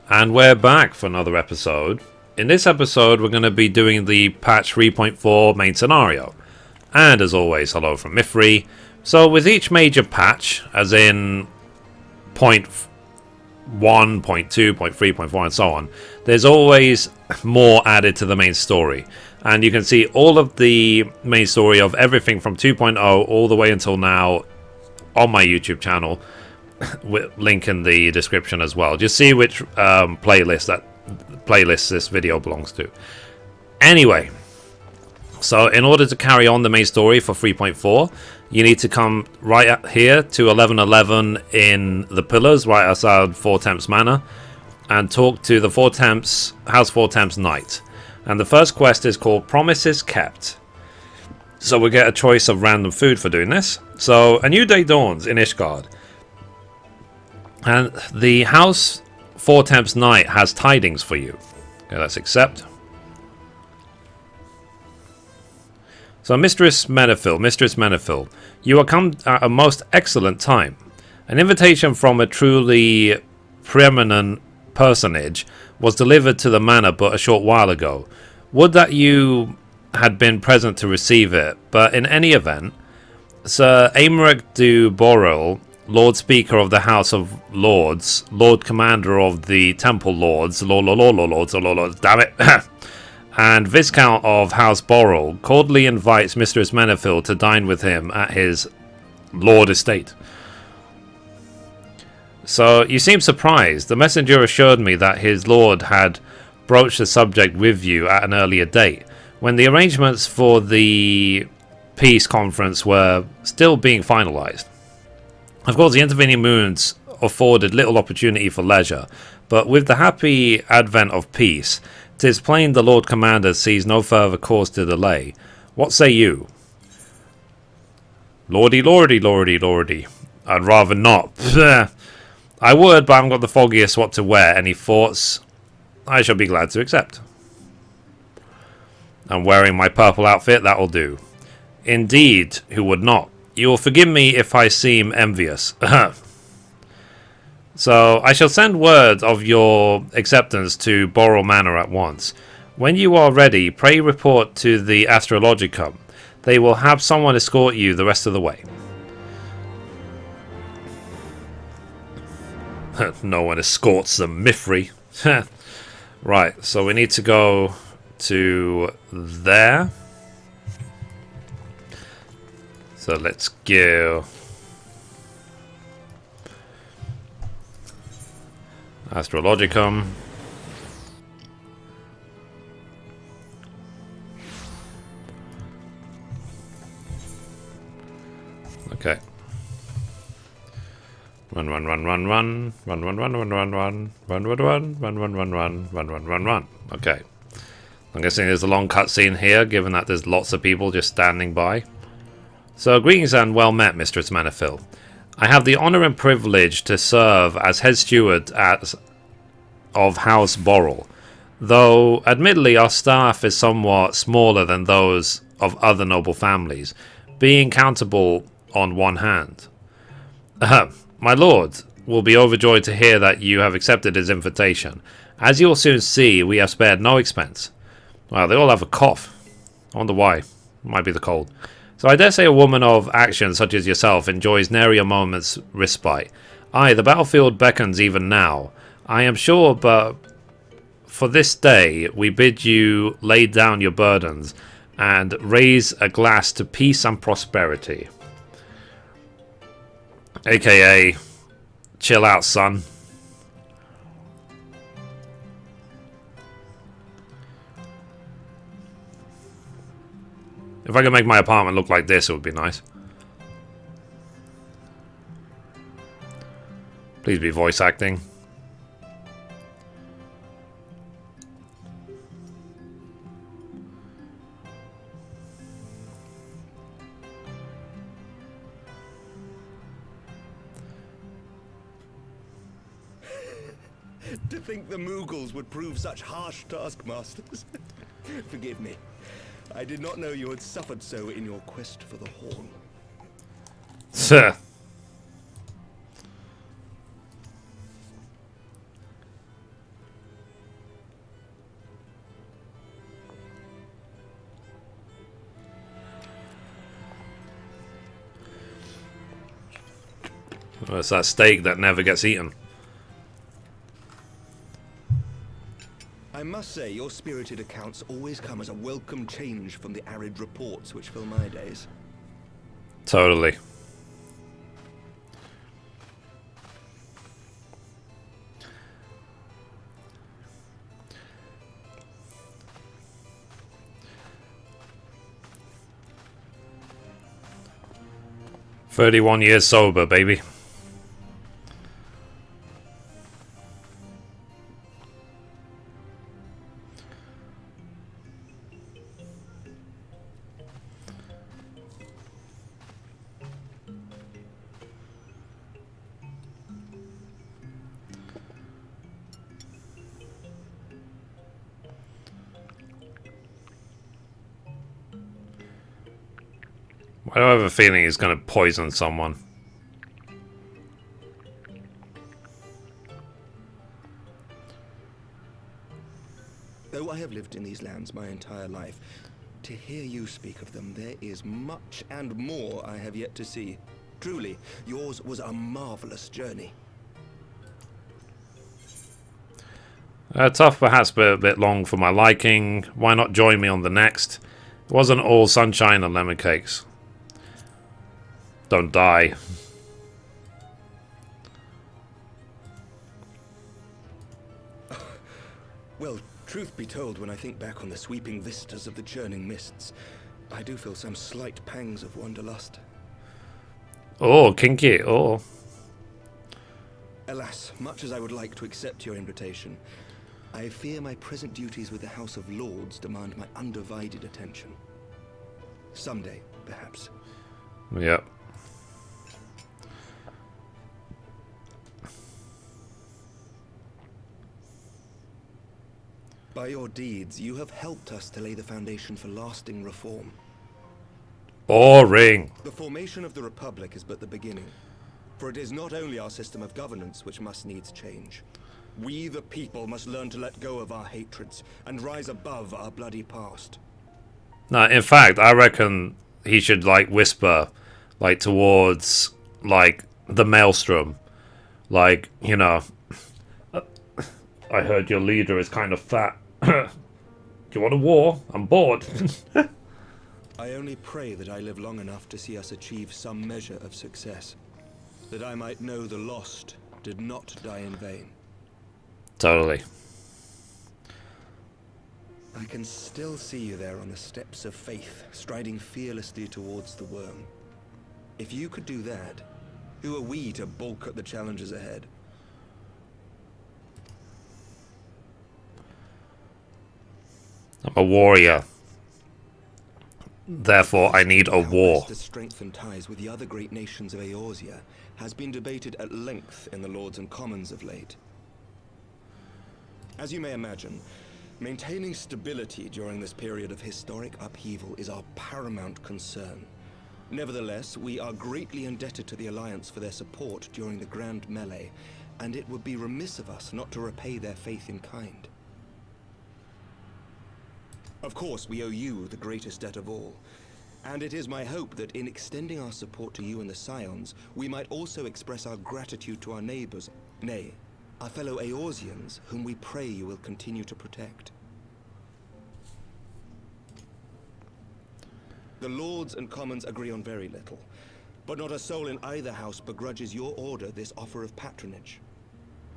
And we're back for another episode. In this episode, we're going to be doing the patch 3.4 main scenario. And as always, hello from Mithrie. So with each major patch, as in point 1, point 2, point 3, point 4, and so on, there's always more added to the main story. And you can see all of the main story of everything from 2.0 all the way until now on my YouTube channel. Link in the description as well. Just see which playlist this video belongs to. Anyway, so in order to carry on the main story for 3.4, you need to come right up here to 1111 in the pillars right outside Four Temps Manor and talk to the House Four Temps Knight. And the first quest is called Promises Kept. So we get a choice of random food for doing this. So a new day dawns in Ishgard. And the House Four Temps Knight has tidings for you. Okay, let's accept. So Mistress Menethil, you are come at a most excellent time. An invitation from a truly preeminent personage was delivered to the manor but a short while ago. Would that you had been present to receive it, but in any event, Sir Aymeric du Borel, Lord Speaker of the House of Lords, Lord Commander of the Temple Lords, damn it, and Viscount of House Borel, cordially invites Mistress Menethil to dine with him at his Lord Estate. So, you seem surprised. The messenger assured me that his lord had broached the subject with you at an earlier date, when the arrangements for the peace conference were still being finalized. Of course, the intervening moons afforded little opportunity for leisure, but with the happy advent of peace, 'tis plain the Lord Commander sees no further cause to delay. What say you? Lordy. I'd rather not. I would, but I haven't got the foggiest what to wear. Any thoughts? I shall be glad to accept. I'm wearing my purple outfit, that'll do. Indeed, who would not? You will forgive me if I seem envious. So, I shall send word of your acceptance to Borel Manor at once. When you are ready, pray report to the Astrologicum. They will have someone escort you the rest of the way. No one escorts the Mithrie. Right, so we need to go to there. So let's go. Astrologicum. Okay. Run. Okay. I'm guessing there's a long cutscene here, given that there's lots of people just standing by. So, greetings and well met, Mistress Menethil. I have the honour and privilege to serve as head steward of House Borel, though admittedly our staff is somewhat smaller than those of other noble families, being countable on one hand. My lord will be overjoyed to hear that you have accepted his invitation. As you will soon see, we have spared no expense. Wow, they all have a cough. I wonder why. Might be the cold. So I dare say a woman of action such as yourself enjoys nary a moment's respite. Aye, the battlefield beckons even now. I am sure, but for this day we bid you lay down your burdens and raise a glass to peace and prosperity. AKA, chill out, son. If I could make my apartment look like this, it would be nice. Please be voice acting. To think the Moogles would prove such harsh taskmasters. Forgive me. I did not know you had suffered so in your quest for the horn. Well, it's that steak that never gets eaten. I must say, your spirited accounts always come as a welcome change from the arid reports which fill my days. Totally. "31 years sober, baby." I have a feeling he's going to poison someone. Though I have lived in these lands my entire life, to hear you speak of them, there is much and more I have yet to see. Truly, yours was a marvelous journey. Tough perhaps, but a bit long for my liking. Why not join me on the next? It wasn't all sunshine and lemon cakes. Don't die. Well, truth be told, when I think back on the sweeping vistas of the churning mists, I do feel some slight pangs of wanderlust. Oh, kinky. Oh. Alas, much as I would like to accept your invitation, I fear my present duties with the House of Lords demand my undivided attention. Someday, perhaps. Yep. By your deeds, you have helped us to lay the foundation for lasting reform. Boring. The formation of the Republic is but the beginning, for it is not only our system of governance which must needs change. We, the people, must learn to let go of our hatreds and rise above our bloody past. No, in fact, I reckon he should, like, whisper, like, towards, like, the maelstrom. Like, you know, I heard your leader is kind of fat. Do you want a war? I'm bored. I only pray that I live long enough to see us achieve some measure of success, that I might know the lost did not die in vain. Totally. I can still see you there on the steps of faith, striding fearlessly towards the worm. If you could do that, who are we to balk at the challenges ahead? I'm a warrior. Therefore, I need a war. How best to strengthen ties with the other great nations of Eorzea has been debated at length in the Lords and Commons of late. As you may imagine, maintaining stability during this period of historic upheaval is our paramount concern. Nevertheless, we are greatly indebted to the Alliance for their support during the Grand Melee, and it would be remiss of us not to repay their faith in kind. Of course, we owe you the greatest debt of all, and it is my hope that in extending our support to you and the Scions, we might also express our gratitude to our neighbors, nay, our fellow Eorzeans, whom we pray you will continue to protect. The Lords and Commons agree on very little, but not a soul in either house begrudges your order this offer of patronage.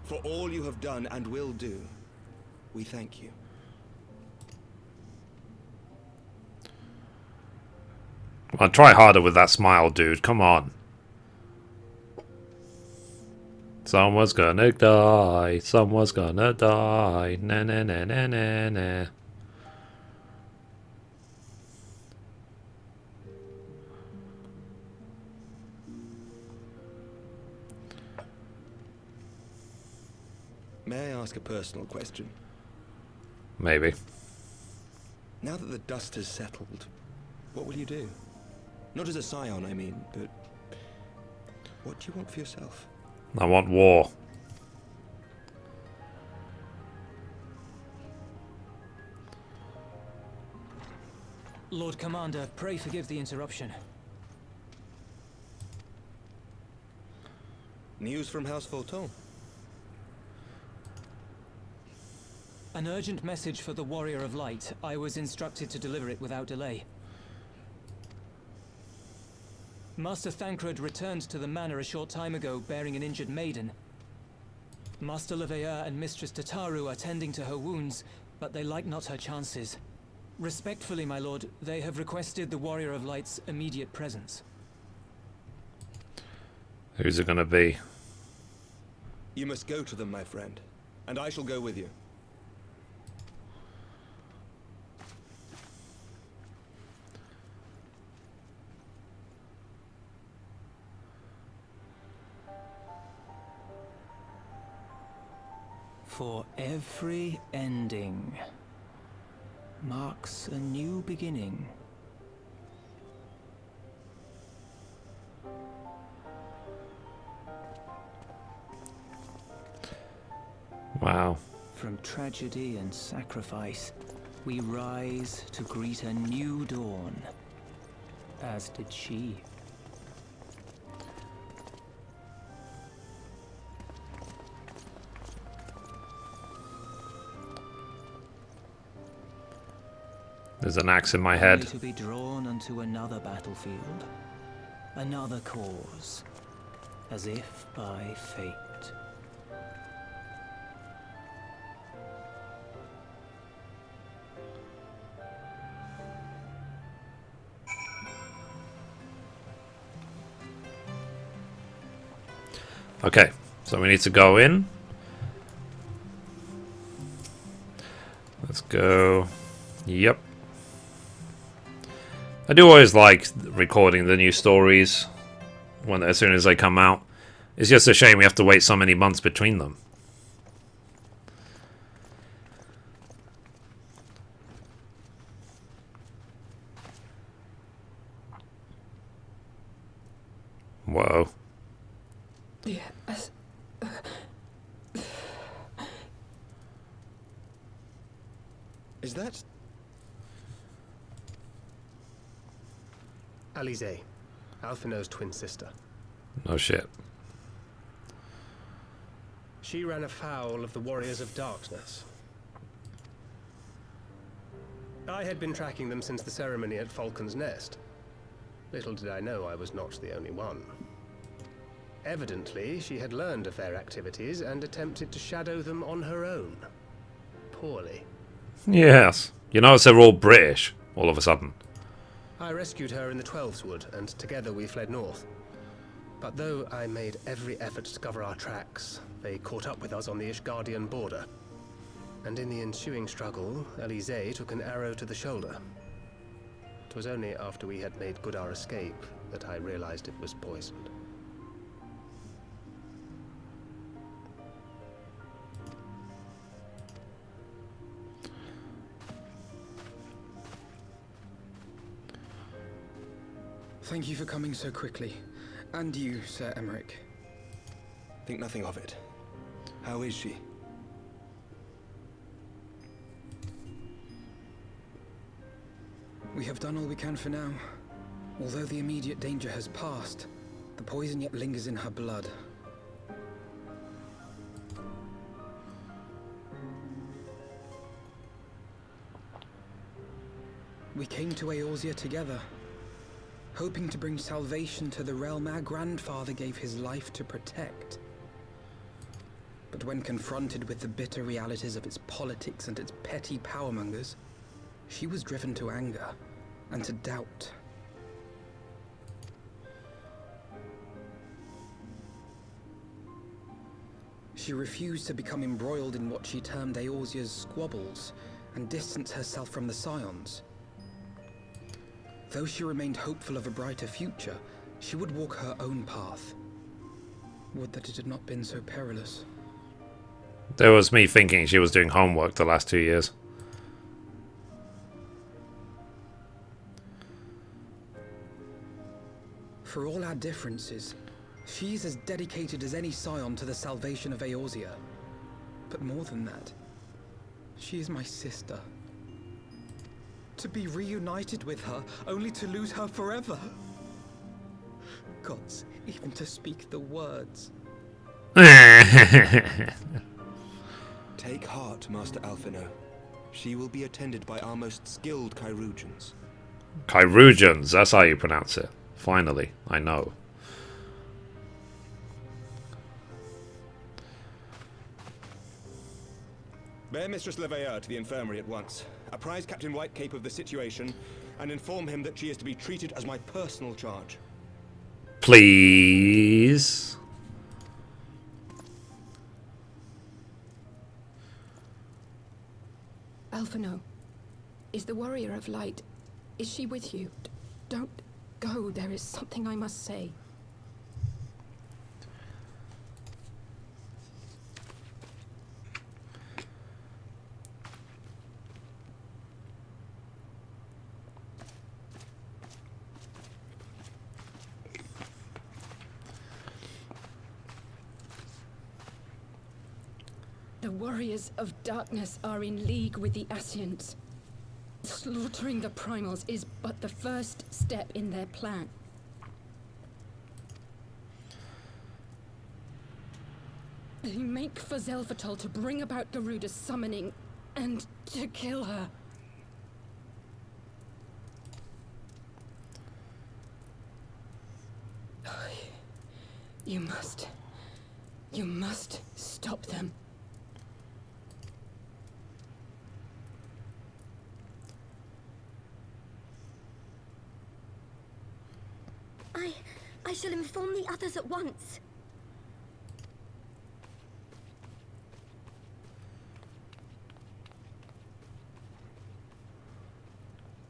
For all you have done and will do, we thank you. I'll try harder with that smile, dude. Come on. Someone's gonna die. Someone's gonna die. Na na na na na na. May I ask a personal question? Maybe. Now that the dust has settled, what will you do? Not as a scion, I mean, but what do you want for yourself? I want war. Lord Commander, pray forgive the interruption. News from House Fulton. An urgent message for the Warrior of Light. I was instructed to deliver it without delay. Master Thancred returned to the manor a short time ago, bearing an injured maiden. Master Leveilleur and Mistress Tataru are tending to her wounds, but they like not her chances. Respectfully, my lord, they have requested the Warrior of Light's immediate presence. Who's it gonna be? You must go to them, my friend, and I shall go with you. For every ending marks a new beginning. Wow. From tragedy and sacrifice, we rise to greet a new dawn, as did she. There's an axe in my head. Only to be drawn onto another battlefield, another cause, as if by fate. Okay, so we need to go in. Let's go. Yep. I do always like recording the new stories as soon as they come out. It's just a shame we have to wait so many months between them. Whoa. Yes. Is that... Alize, Alphino's twin sister. No shit. She ran afoul of the Warriors of Darkness. I had been tracking them since the ceremony at Falcon's Nest. Little did I know I was not the only one. Evidently, she had learned of their activities and attempted to shadow them on her own. Poorly. Yes. You notice they're all British, all of a sudden. I rescued her in the Twelveswood, and together we fled north. But though I made every effort to cover our tracks, they caught up with us on the Ishgardian border. And in the ensuing struggle, Alize took an arrow to the shoulder. It was only after we had made good our escape that I realized it was poisoned. Thank you for coming so quickly. And you, Sir Emmerich. Think nothing of it. How is she? We have done all we can for now. Although the immediate danger has passed, the poison yet lingers in her blood. We came to Eorzea together, hoping to bring salvation to the realm our grandfather gave his life to protect. But when confronted with the bitter realities of its politics and its petty powermongers, she was driven to anger and to doubt. She refused to become embroiled in what she termed Eorzea's squabbles and distance herself from the Scions. Though she remained hopeful of a brighter future, she would walk her own path. Would that it had not been so perilous. There was me thinking she was doing homework the last 2 years. For all our differences, she's as dedicated as any Scion to the salvation of Eorzea. But more than that, she is my sister. To be reunited with her, only to lose her forever. Gods, even to speak the words. Take heart, Master Alphino. She will be attended by our most skilled Chirurgeons. Chirurgeons, that's how you pronounce it. Finally, I know. Bear Mistress Leveilleur to the infirmary at once. Apprise Captain Whitecape of the situation, and inform him that she is to be treated as my personal charge. Please. Alphino, is the Warrior of Light, is she with you? Don't go, there is something I must say. The Warriors of Darkness are in league with the Ascians. Slaughtering the Primals is but the first step in their plan. They make for Zelphatol to bring about Garuda's summoning and to kill her. You must stop them. I shall inform the others at once.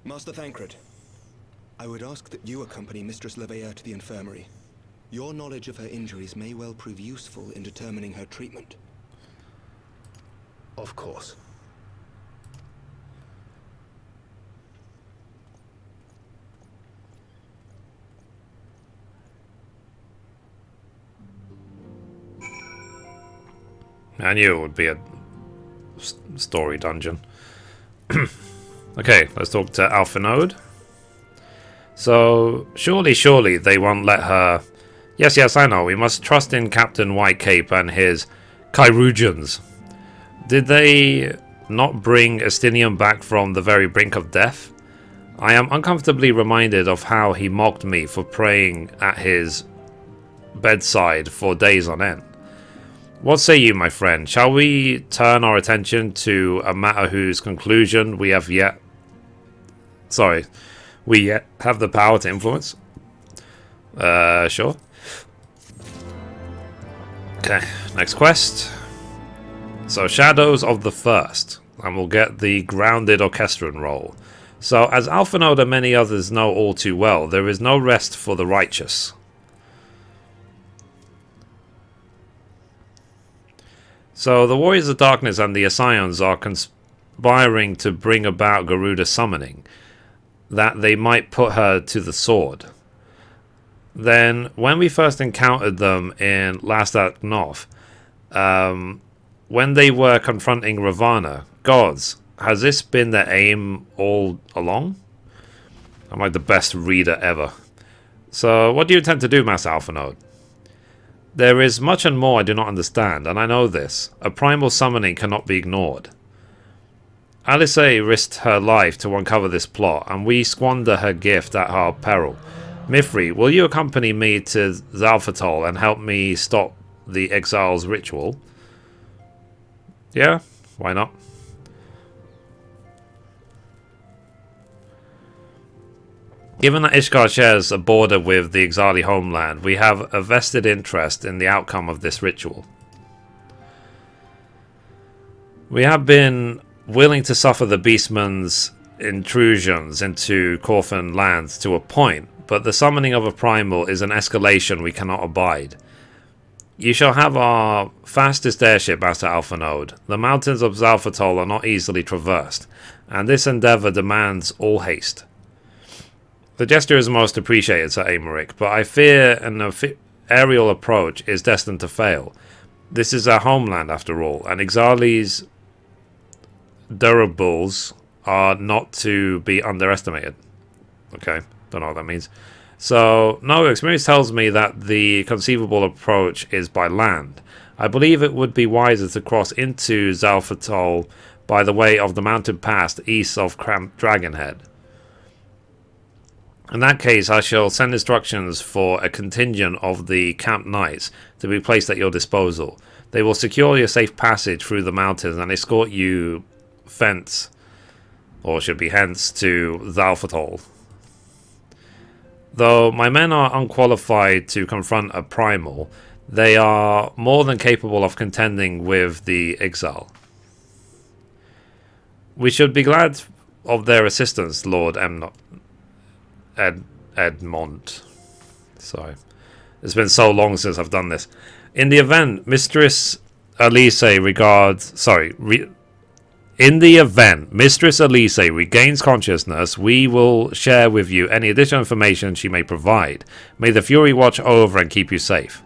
Master Thancred, I would ask that you accompany Mistress Leveilleur to the infirmary. Your knowledge of her injuries may well prove useful in determining her treatment. Of course. I knew it would be a story dungeon. Okay, let's talk to Alphinode. So, surely they won't let her... Yes, I know, we must trust in Captain Whitecape and his Chirurgeons. Did they not bring Estinian back from the very brink of death? I am uncomfortably reminded of how he mocked me for praying at his bedside for days on end. What say you, my friend? Shall we turn our attention to a matter whose conclusion we yet have the power to influence? Sure. Okay, next quest. So, Shadows of the First, and we'll get the grounded orchestran role. So, as Alphinode and many others know all too well, there is no rest for the righteous. So the Warriors of Darkness and the Ascians are conspiring to bring about Garuda's summoning, that they might put her to the sword. Then, when we first encountered them in Last Act North, when they were confronting Ravana, gods, has this been their aim all along? I'm like the best reader ever. So, what do you intend to do, Master Alphinode? There is much and more I do not understand, and I know this. A primal summoning cannot be ignored. Alice risked her life to uncover this plot, and we squander her gift at our peril. Mithrie, will you accompany me to Zelphatol and help me stop the exile's ritual? Yeah, why not? Given that Ishgard shares a border with the Exali homeland, we have a vested interest in the outcome of this ritual. We have been willing to suffer the Beastman's intrusions into Corfin lands to a point, but the summoning of a primal is an escalation we cannot abide. You shall have our fastest airship, Master Alphinode. The mountains of Zelphatol are not easily traversed, and this endeavour demands all haste. The gesture is most appreciated, Sir Aymeric, but I fear an aerial approach is destined to fail. This is our homeland, after all, and Exali's durables are not to be underestimated. Okay, don't know what that means. So, no, experience tells me that the conceivable approach is by land. I believe it would be wiser to cross into Zalfatol by the way of the mountain pass east of Dragonhead. In that case, I shall send instructions for a contingent of the camp knights to be placed at your disposal. They will secure your safe passage through the mountains and escort you thence, or should be hence, to Zalfatol. Though my men are unqualified to confront a primal, they are more than capable of contending with the exile. We should be glad of their assistance, Lord Edmond. Sorry. It's been so long since I've done this. In the event Mistress Elise regains consciousness, we will share with you any additional information she may provide. May the Fury watch over and keep you safe.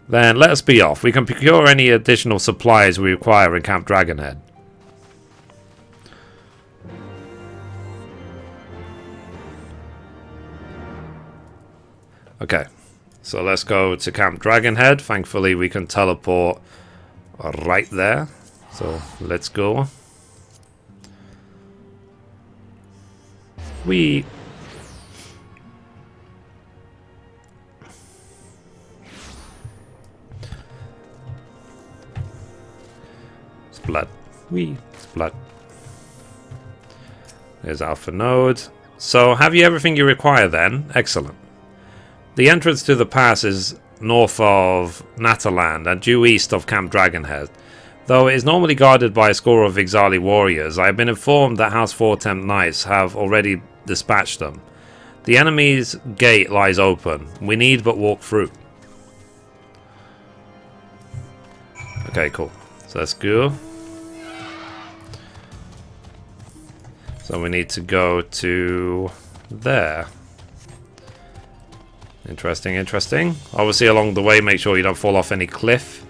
Then let us be off. We can procure any additional supplies we require in Camp Dragonhead. Okay, so let's go to Camp Dragonhead. Thankfully we can teleport right there. So let's go. Blood. Blood. There's Alpha Node. So, have you everything you require then? Excellent. The entrance to the pass is north of Nataland and due east of Camp Dragonhead. Though it is normally guarded by a score of Ixali warriors, I have been informed that House Fortemp Knights have already dispatched them. The enemy's gate lies open. We need but walk through. Okay, cool. So let's go. So we need to go to there. Interesting, interesting. Obviously along the way, make sure you don't fall off any cliff.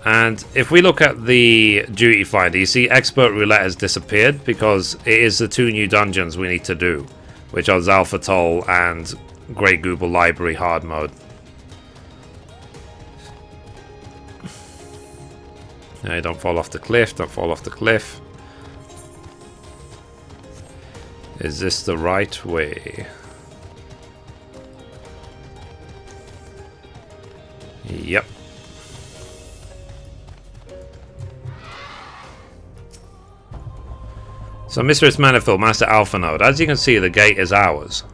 And if we look at the duty finder, you see Expert Roulette has disappeared because it is the 2 new dungeons we need to do, which are Zalfatol and Great Google Library hard mode. Yeah, don't fall off the cliff, don't fall off the cliff. Is this the right way? Yep. So Mistress Manifold, Master Alpha Node. As you can see, the gate is ours.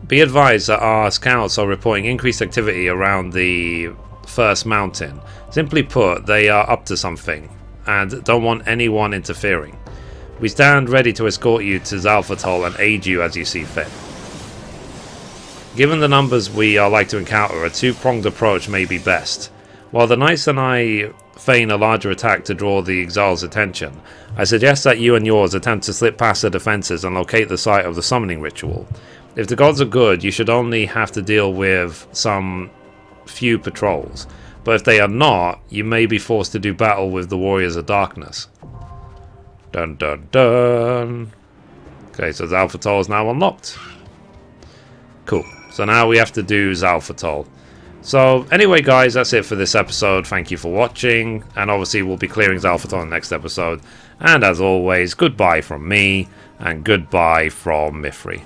Be advised that our scouts are reporting increased activity around the first mountain. Simply put, they are up to something and don't want anyone interfering. We stand ready to escort you to Zalfatol and aid you as you see fit. Given the numbers we are like to encounter, a 2-pronged approach may be best. While the knights and I feign a larger attack to draw the exiles' attention, I suggest that you and yours attempt to slip past the defences and locate the site of the summoning ritual. If the gods are good, you should only have to deal with some few patrols, but if they are not, you may be forced to do battle with the Warriors of Darkness. Dun dun dun. Okay, so Zalfatol is now unlocked. Cool. So now we have to do Zalfatol. So anyway guys, that's it for this episode. Thank you for watching. And obviously we'll be clearing Zalfatol in the next episode. And as always, goodbye from me. And goodbye from Mithrie.